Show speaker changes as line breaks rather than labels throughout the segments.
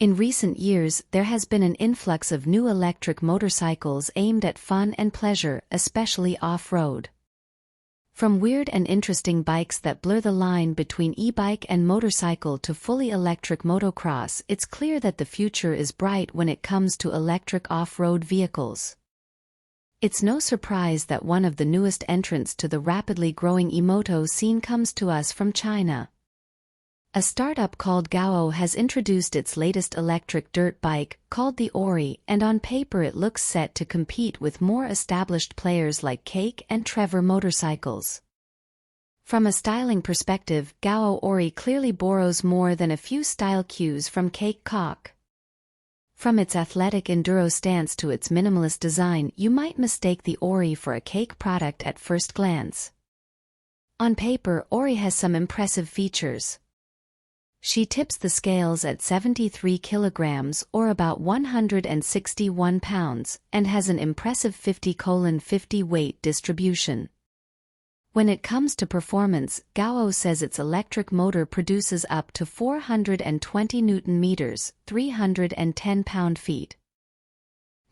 In recent years, there has been an influx of new electric motorcycles aimed at fun and pleasure, especially off-road. From weird and interesting bikes that blur the line between e-bike and motorcycle to fully electric motocross, it's clear that the future is bright when it comes to electric off-road vehicles. It's no surprise that one of the newest entrants to the rapidly growing E-Moto scene comes to us from China. A startup called Gowow has introduced its latest electric dirt bike, called the Ori, and on paper it looks set to compete with more established players like Cake and Trevor Motorcycles. From a styling perspective, Gowow Ori clearly borrows more than a few style cues from Cake Kalk. From its athletic enduro stance to its minimalist design, you might mistake the Ori for a Cake product at first glance. On paper, Ori has some impressive features. She tips the scales at 73 kilograms or about 161 pounds, and has an impressive 50/50 weight distribution. When it comes to performance, Gowow says its electric motor produces up to 420 Nm, 310 pound-feet.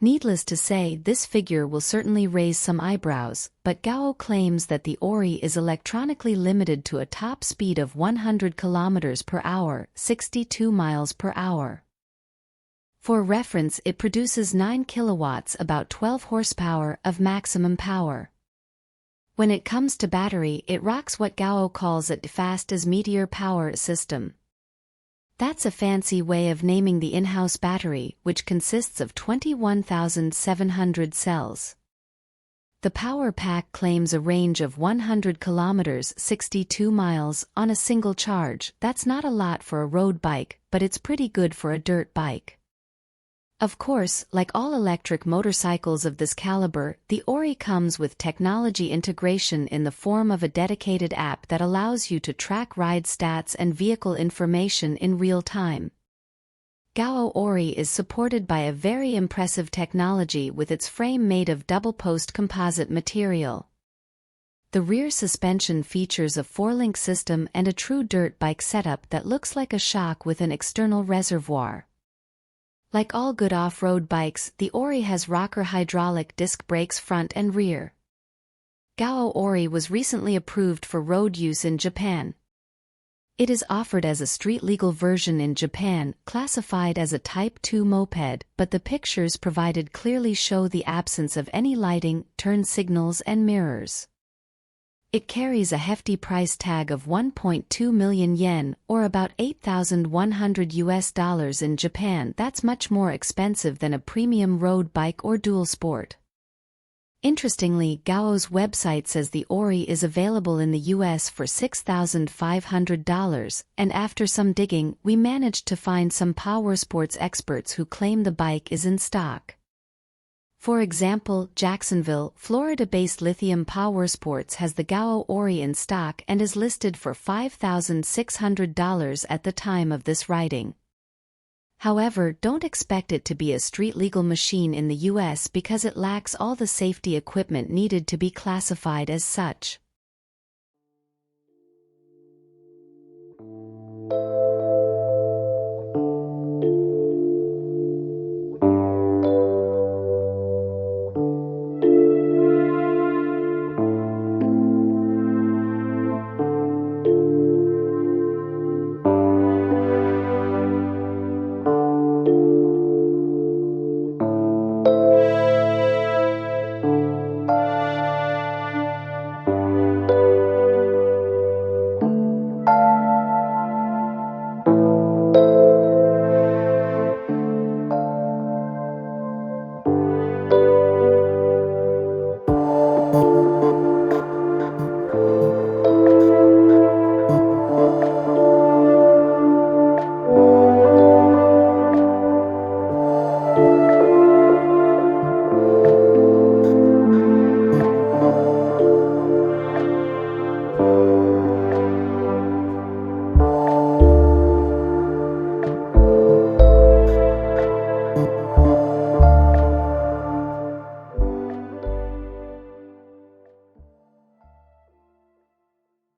Needless to say, this figure will certainly raise some eyebrows, but Gowow claims that the Ori is electronically limited to a top speed of 100 km/h, 62 miles per hour. For reference, it produces 9 kilowatts, about 12 horsepower, of maximum power. When it comes to battery, it rocks what Gowow calls a fast as meteor power system. That's a fancy way of naming the in-house battery, which consists of 21,700 cells. The power pack claims a range of 100 kilometers, 62 miles, on a single charge. That's not a lot for a road bike, but it's pretty good for a dirt bike. Of course, like all electric motorcycles of this caliber, the Ori comes with technology integration in the form of a dedicated app that allows you to track ride stats and vehicle information in real time. Gowow Ori is supported by a very impressive technology with its frame made of double-post composite material. The rear suspension features a 4-link system and a true dirt bike setup that looks like a shock with an external reservoir. Like all good off-road bikes, the Ori has rocker hydraulic disc brakes front and rear. Gowow Ori was recently approved for road use in Japan. It is offered as a street-legal version in Japan, classified as a Type 2 moped, but the pictures provided clearly show the absence of any lighting, turn signals and mirrors. It carries a hefty price tag of 1.2 million yen, or about $8,100 in Japan. That's much more expensive than a premium road bike or dual sport. Interestingly, Gowow's website says the Ori is available in the US for $6,500, and after some digging, we managed to find some powersports experts who claim the bike is in stock. For example, Jacksonville, Florida-based Lithium Powersports has the Gowow Ori in stock and is listed for $5,600 at the time of this writing. However, don't expect it to be a street-legal machine in the US because it lacks all the safety equipment needed to be classified as such.